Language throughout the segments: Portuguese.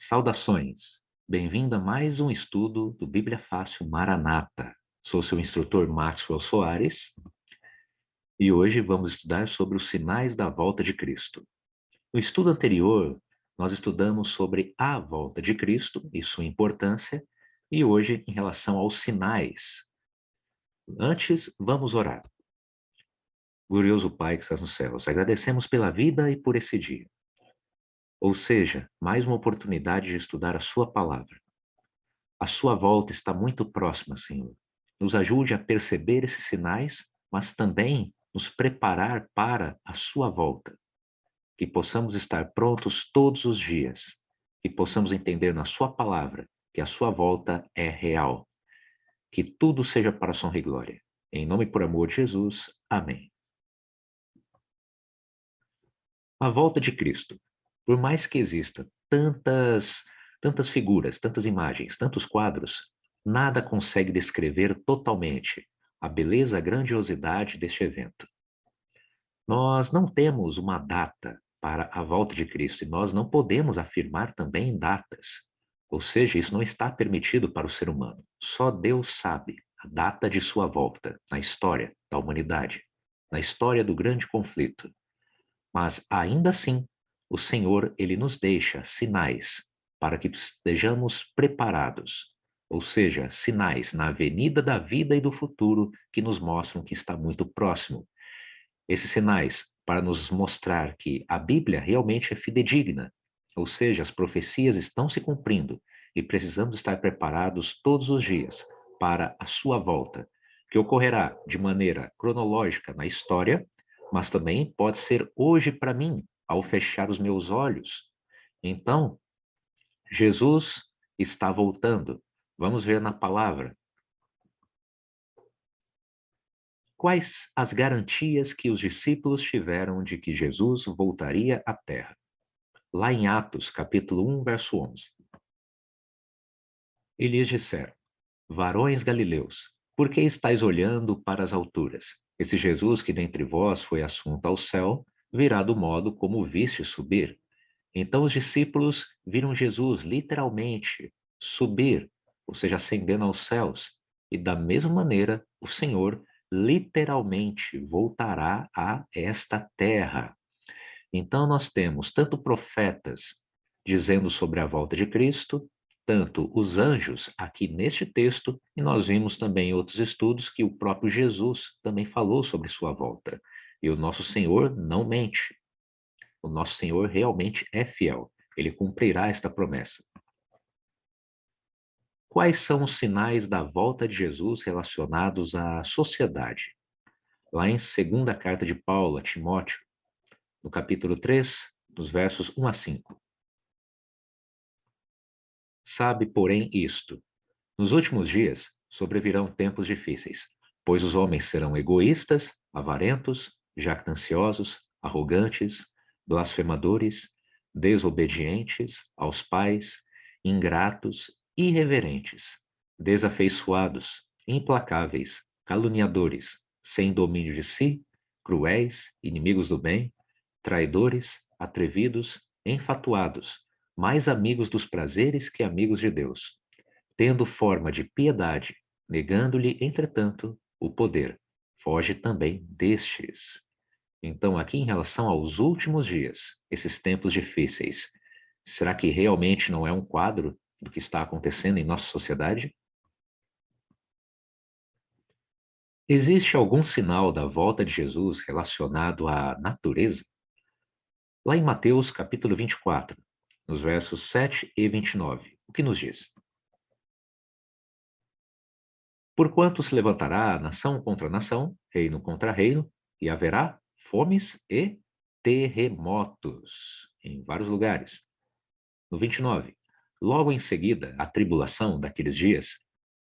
Saudações! Bem-vindo a mais um estudo do Bíblia Fácil Maranata. Sou seu instrutor Maxwell Soares e hoje vamos estudar sobre os sinais da volta de Cristo. No estudo anterior, nós estudamos sobre a volta de Cristo e sua importância, e hoje em relação aos sinais. Antes, vamos orar. Glorioso Pai que estás nos céus, agradecemos pela vida e por esse dia. Ou seja, mais uma oportunidade de estudar a sua palavra. A sua volta está muito próxima, Senhor. Nos ajude a perceber esses sinais, mas também nos preparar para a sua volta. Que possamos estar prontos todos os dias. Que possamos entender na sua palavra que a sua volta é real. Que tudo seja para a sua honra e glória. Em nome e por amor de Jesus. Amém. A volta de Cristo. Por mais que exista tantas figuras, tantas imagens, tantos quadros, nada consegue descrever totalmente a beleza, a grandiosidade deste evento. Nós não temos uma data para a volta de Cristo e nós não podemos afirmar também datas. Ou seja, isso não está permitido para o ser humano. Só Deus sabe a data de sua volta na história da humanidade, na história do grande conflito. Mas ainda assim, o Senhor, ele nos deixa sinais para que estejamos preparados, ou seja, sinais na avenida da vida e do futuro que nos mostram que está muito próximo. Esses sinais para nos mostrar que a Bíblia realmente é fidedigna, ou seja, as profecias estão se cumprindo e precisamos estar preparados todos os dias para a sua volta, que ocorrerá de maneira cronológica na história, mas também pode ser hoje para mim, ao fechar os meus olhos. Então, Jesus está voltando. Vamos ver na palavra. Quais as garantias que os discípulos tiveram de que Jesus voltaria à Terra? Lá em Atos, capítulo 1, verso 11. E lhes disseram: Varões galileus, por que estáis olhando para as alturas? Esse Jesus que dentre vós foi assunto ao céu, virá do modo como o viste subir. Então os discípulos viram Jesus literalmente subir, ou seja, ascendendo aos céus. E da mesma maneira, o Senhor literalmente voltará a esta terra. Então nós temos tanto profetas dizendo sobre a volta de Cristo, tanto os anjos aqui neste texto, e nós vimos também em outros estudos que o próprio Jesus também falou sobre sua volta. E o nosso Senhor não mente. O nosso Senhor realmente é fiel. Ele cumprirá esta promessa. Quais são os sinais da volta de Jesus relacionados à sociedade? Lá em segunda carta de Paulo a Timóteo, no capítulo 3, dos versos 1 a 5. Sabe, porém, isto: nos últimos dias sobrevirão tempos difíceis, pois os homens serão egoístas, avarentos, jactanciosos, arrogantes, blasfemadores, desobedientes aos pais, ingratos, irreverentes, desafeiçoados, implacáveis, caluniadores, sem domínio de si, cruéis, inimigos do bem, traidores, atrevidos, enfatuados, mais amigos dos prazeres que amigos de Deus, tendo forma de piedade, negando-lhe, entretanto, o poder. Foge também destes. Então, aqui em relação aos últimos dias, esses tempos difíceis, será que realmente não é um quadro do que está acontecendo em nossa sociedade? Existe algum sinal da volta de Jesus relacionado à natureza? Lá em Mateus, capítulo 24, nos versos 7 e 29, o que nos diz? Porquanto se levantará nação contra nação, reino contra reino, e haverá fomes e terremotos em vários lugares. No 29, logo em seguida, a tribulação daqueles dias,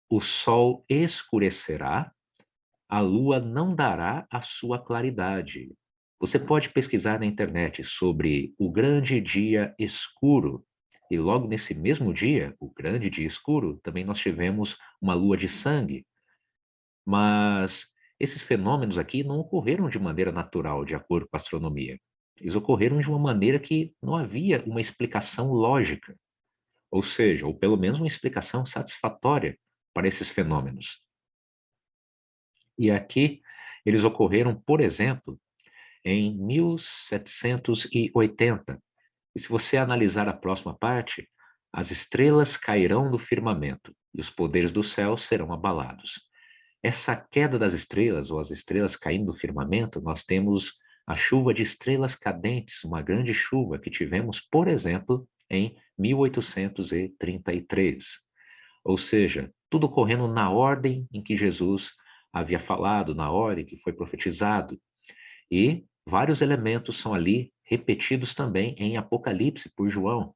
o sol escurecerá, a lua não dará a sua claridade. Você pode pesquisar na internet sobre o grande dia escuro. E logo nesse mesmo dia, o grande dia escuro, também nós tivemos uma lua de sangue. Mas esses fenômenos aqui não ocorreram de maneira natural, de acordo com a astronomia. Eles ocorreram de uma maneira que não havia uma explicação lógica. ou seja, ou pelo menos uma explicação satisfatória para esses fenômenos. E aqui eles ocorreram, por exemplo, em 1780. E se você analisar a próxima parte, as estrelas cairão do firmamento e os poderes do céu serão abalados. Essa queda das estrelas, ou as estrelas caindo do firmamento, nós temos a chuva de estrelas cadentes, uma grande chuva que tivemos, por exemplo, em 1833. Ou seja, tudo ocorrendo na ordem em que Jesus havia falado, na ordem que foi profetizado. E vários elementos são ali repetidos também em Apocalipse por João.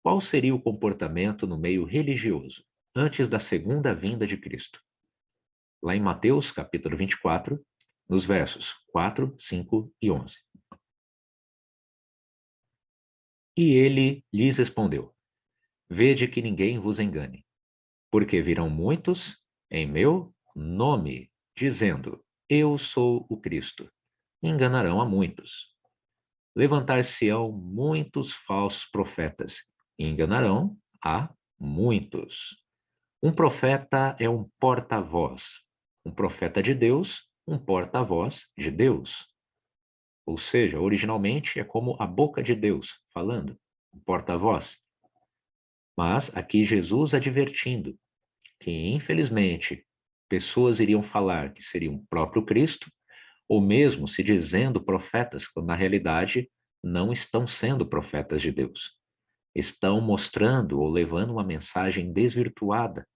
Qual seria o comportamento no meio religioso antes da segunda vinda de Cristo? Lá em Mateus, capítulo 24, nos versos 4, 5 e 11. E ele lhes respondeu: Vede que ninguém vos engane, porque virão muitos em meu nome, dizendo: Eu sou o Cristo. Enganarão a muitos. Levantar-se-ão muitos falsos profetas, e enganarão a muitos. Um profeta é um porta-voz. Um profeta de Deus, um porta-voz de Deus. Ou seja, originalmente é como a boca de Deus falando, um porta-voz. Mas aqui Jesus advertindo que, infelizmente, pessoas iriam falar que seriam o próprio Cristo, ou mesmo se dizendo profetas, quando na realidade não estão sendo profetas de Deus. Estão mostrando ou levando uma mensagem desvirtuada,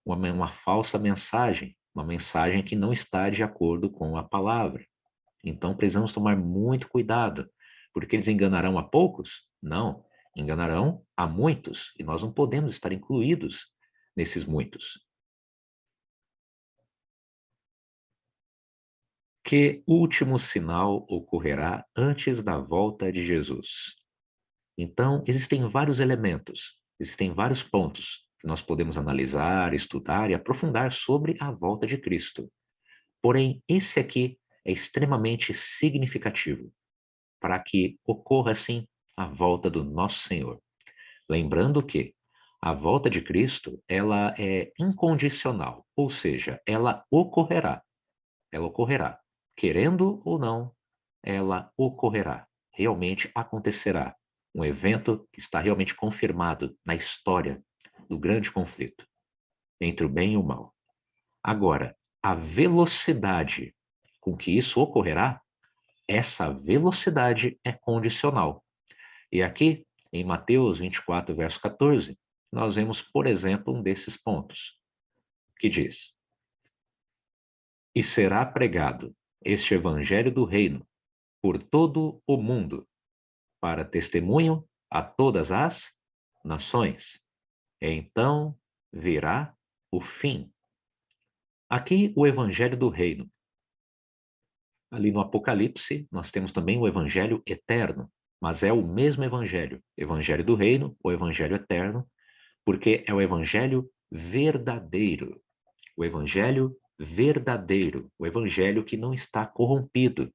uma falsa mensagem, uma mensagem que não está de acordo com a palavra. Então precisamos tomar muito cuidado, porque eles enganarão a poucos? Não, enganarão a muitos, e nós não podemos estar incluídos nesses muitos. Que último sinal ocorrerá antes da volta de Jesus? Então, existem vários elementos, existem vários pontos que nós podemos analisar, estudar e aprofundar sobre a volta de Cristo. Porém, esse aqui é extremamente significativo para que ocorra, assim, a volta do nosso Senhor. Lembrando que a volta de Cristo, ela é incondicional, ou seja, ela ocorrerá. Ela ocorrerá. Querendo ou não, ela ocorrerá. Realmente acontecerá. Um evento que está realmente confirmado na história do grande conflito entre o bem e o mal. Agora, a velocidade com que isso ocorrerá, essa velocidade é condicional. E aqui, em Mateus 24, verso 14, nós vemos, por exemplo, um desses pontos, que diz: E será pregado este evangelho do reino por todo o mundo, para testemunho a todas as nações. Então virá o fim. Aqui, o evangelho do reino. Ali no Apocalipse, nós temos também o evangelho eterno, mas é o mesmo evangelho, evangelho do reino, o evangelho eterno, porque é o evangelho verdadeiro. O evangelho verdadeiro, o evangelho que não está corrompido,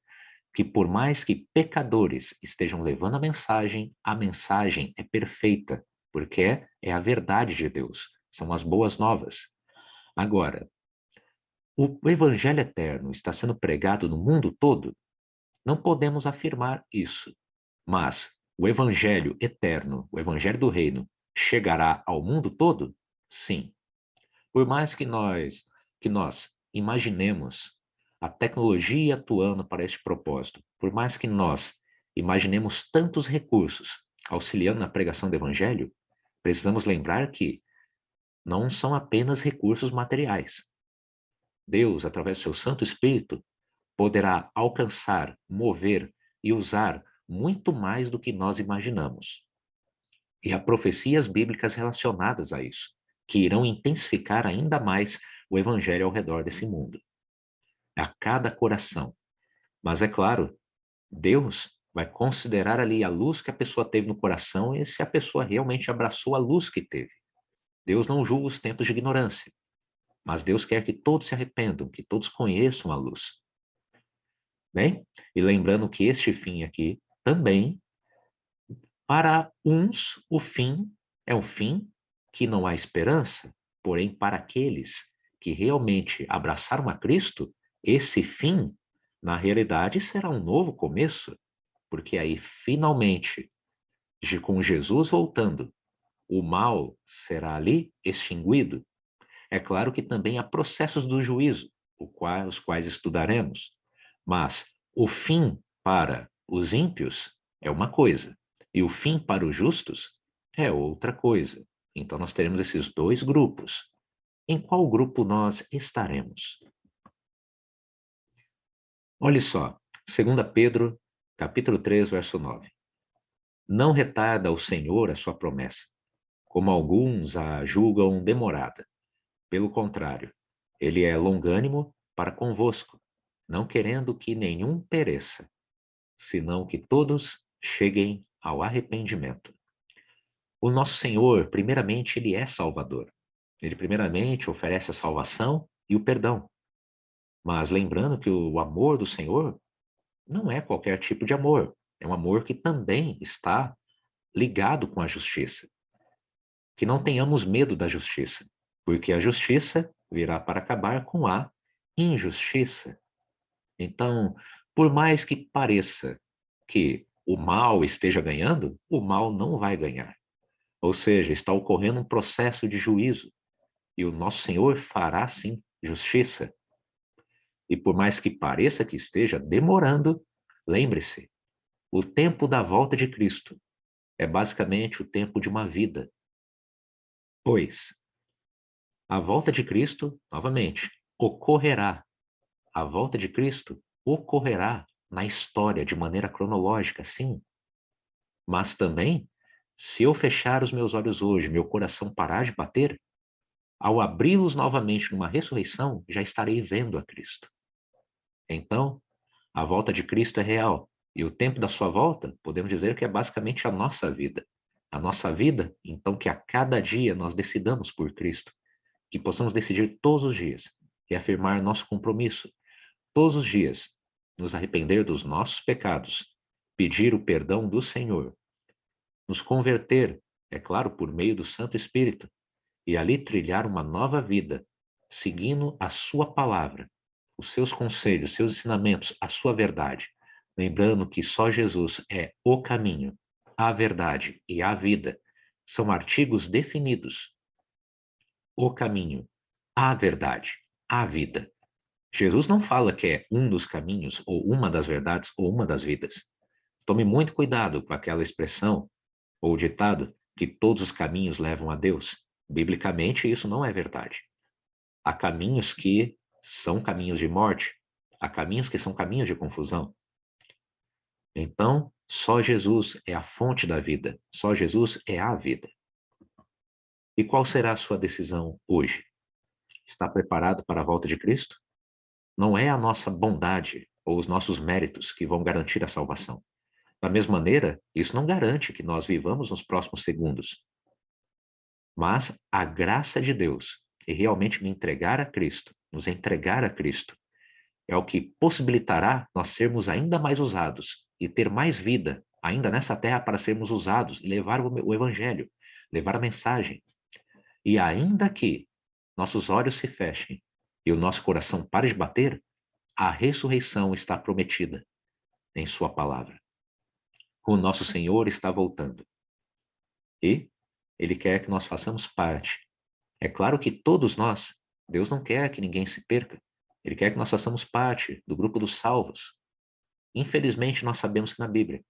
que por mais que pecadores estejam levando a mensagem é perfeita, porque é a verdade de Deus, são as boas novas. Agora, o evangelho eterno está sendo pregado no mundo todo? Não podemos afirmar isso, mas o evangelho eterno, o evangelho do reino, chegará ao mundo todo? Sim. Por mais que nós imaginemos a tecnologia atuando para este propósito, por mais que nós imaginemos tantos recursos auxiliando na pregação do evangelho, precisamos lembrar que não são apenas recursos materiais. Deus, através do seu Santo Espírito, poderá alcançar, mover e usar muito mais do que nós imaginamos. E há profecias bíblicas relacionadas a isso, que irão intensificar ainda mais o evangelho ao redor desse mundo, a cada coração. Mas é claro, Deus vai considerar ali a luz que a pessoa teve no coração e se a pessoa realmente abraçou a luz que teve. Deus não julga os tempos de ignorância, mas Deus quer que todos se arrependam, que todos conheçam a luz. Bem, e lembrando que este fim aqui também Para uns, o fim é um fim que não há esperança, porém, para aqueles que realmente abraçaram a Cristo, esse fim, na realidade, será um novo começo, porque aí, finalmente, com Jesus voltando, o mal será ali extinguido. É claro que também há processos do juízo, os quais estudaremos, mas o fim para os ímpios é uma coisa, e o fim para os justos é outra coisa. Então nós teremos esses dois grupos. Em qual grupo nós estaremos? Olhe só, 2 Pedro, capítulo 3, verso 9. Não retarda o Senhor a sua promessa, como alguns a julgam demorada. Pelo contrário, ele é longânimo para convosco, não querendo que nenhum pereça, senão que todos cheguem ao arrependimento. O nosso Senhor, primeiramente, ele é Salvador. Ele, primeiramente, oferece a salvação e o perdão. Mas lembrando que o amor do Senhor não é qualquer tipo de amor. É um amor que também está ligado com a justiça. Que não tenhamos medo da justiça, porque a justiça virá para acabar com a injustiça. Então, por mais que pareça que o mal esteja ganhando, o mal não vai ganhar. Ou seja, está ocorrendo um processo de juízo, e o nosso Senhor fará sim justiça. E por mais que pareça que esteja demorando, lembre-se, o tempo da volta de Cristo é basicamente o tempo de uma vida. Pois a volta de Cristo, novamente, ocorrerá. A volta de Cristo ocorrerá na história de maneira cronológica, sim. Mas também, se eu fechar os meus olhos hoje, meu coração parar de bater, ao abri-los novamente numa ressurreição, já estarei vendo a Cristo. Então, a volta de Cristo é real. E o tempo da sua volta, podemos dizer que é basicamente a nossa vida. A nossa vida, então, que a cada dia nós decidamos por Cristo. Que possamos decidir todos os dias e afirmar nosso compromisso. Todos os dias, nos arrepender dos nossos pecados, pedir o perdão do Senhor, nos converter, é claro, por meio do Santo Espírito, e ali trilhar uma nova vida, seguindo a sua palavra, os seus conselhos, seus ensinamentos, a sua verdade. Lembrando que só Jesus é o caminho, a verdade e a vida. São artigos definidos. O caminho, a verdade, a vida. Jesus não fala que é um dos caminhos, ou uma das verdades, ou uma das vidas. Tome muito cuidado com aquela expressão ou ditado que todos os caminhos levam a Deus. Biblicamente, isso não é verdade. Há caminhos que são caminhos de morte, há caminhos que são caminhos de confusão. Então, só Jesus é a fonte da vida, só Jesus é a vida. E qual será a sua decisão hoje? Está preparado para a volta de Cristo? Não é a nossa bondade ou os nossos méritos que vão garantir a salvação. Da mesma maneira, isso não garante que nós vivamos nos próximos segundos. Mas a graça de Deus e realmente me entregar a Cristo, nos entregar a Cristo, é o que possibilitará nós sermos ainda mais usados e ter mais vida ainda nessa terra para sermos usados e levar o Evangelho, levar a mensagem. E ainda que nossos olhos se fechem e o nosso coração pare de bater, a ressurreição está prometida em Sua palavra. O nosso Senhor está voltando e Ele quer que nós façamos parte. É claro que todos nós, Deus não quer que ninguém se perca. Ele quer que nós façamos parte do grupo dos salvos. Infelizmente, nós sabemos que na Bíblia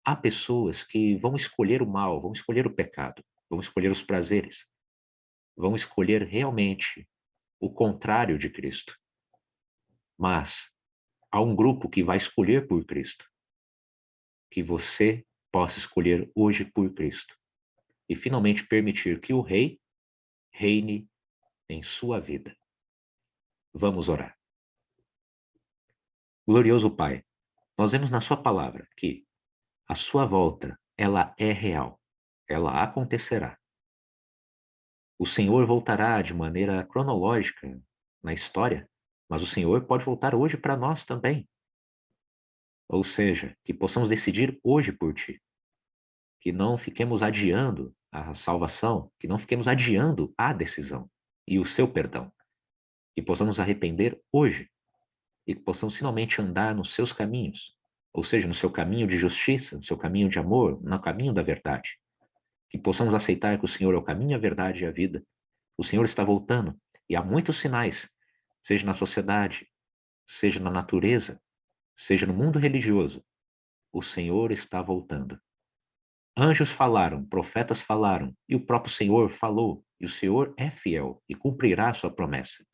há pessoas que vão escolher o mal, vão escolher o pecado, vão escolher os prazeres, vão escolher realmente o contrário de Cristo. Mas há um grupo que vai escolher por Cristo, que você possa escolher hoje por Cristo e finalmente permitir que o Rei reine em sua vida. Vamos orar. Glorioso Pai, nós vemos na sua palavra que a sua volta, ela é real, ela acontecerá. O Senhor voltará de maneira cronológica na história, mas o Senhor pode voltar hoje para nós também. Ou seja, que possamos decidir hoje por Ti. que não fiquemos adiando a salvação, que não fiquemos adiando a decisão e o seu perdão, que possamos arrepender hoje e que possamos finalmente andar nos seus caminhos, ou seja, no seu caminho de justiça, no seu caminho de amor, no caminho da verdade, que possamos aceitar que o Senhor é o caminho, a verdade e a vida. O Senhor está voltando e há muitos sinais, seja na sociedade, seja na natureza, seja no mundo religioso, o Senhor está voltando. Anjos falaram, profetas falaram, e o próprio Senhor falou, e o Senhor é fiel e cumprirá a sua promessa.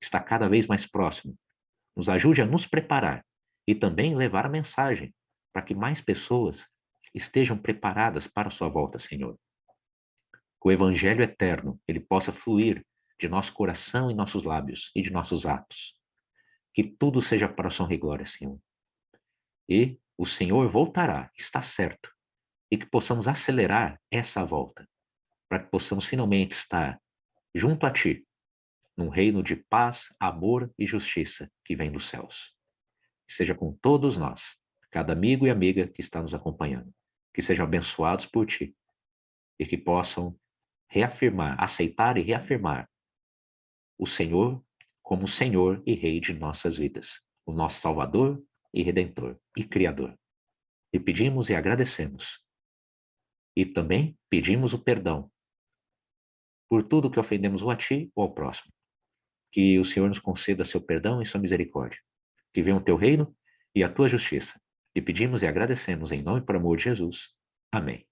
Está cada vez mais próximo. Nos ajude a nos preparar e também levar a mensagem para que mais pessoas estejam preparadas para a sua volta, Senhor. Que o evangelho eterno, ele possa fluir de nosso coração e nossos lábios e de nossos atos. Que tudo seja para a sua honra e glória, Senhor. E o Senhor voltará, está certo, e que possamos acelerar essa volta, para que possamos finalmente estar junto a Ti, num reino de paz, amor e justiça que vem dos céus. Que seja com todos nós, cada amigo e amiga que está nos acompanhando, que sejam abençoados por Ti e que possam reafirmar, aceitar e reafirmar o Senhor como Senhor e Rei de nossas vidas, o nosso Salvador e Redentor e Criador. E pedimos e agradecemos. E também pedimos o perdão por tudo que ofendemos ou a Ti ou ao próximo. Que o Senhor nos conceda seu perdão e sua misericórdia. Que venha o Teu reino e a Tua justiça. E pedimos e agradecemos em nome e por amor de Jesus. Amém.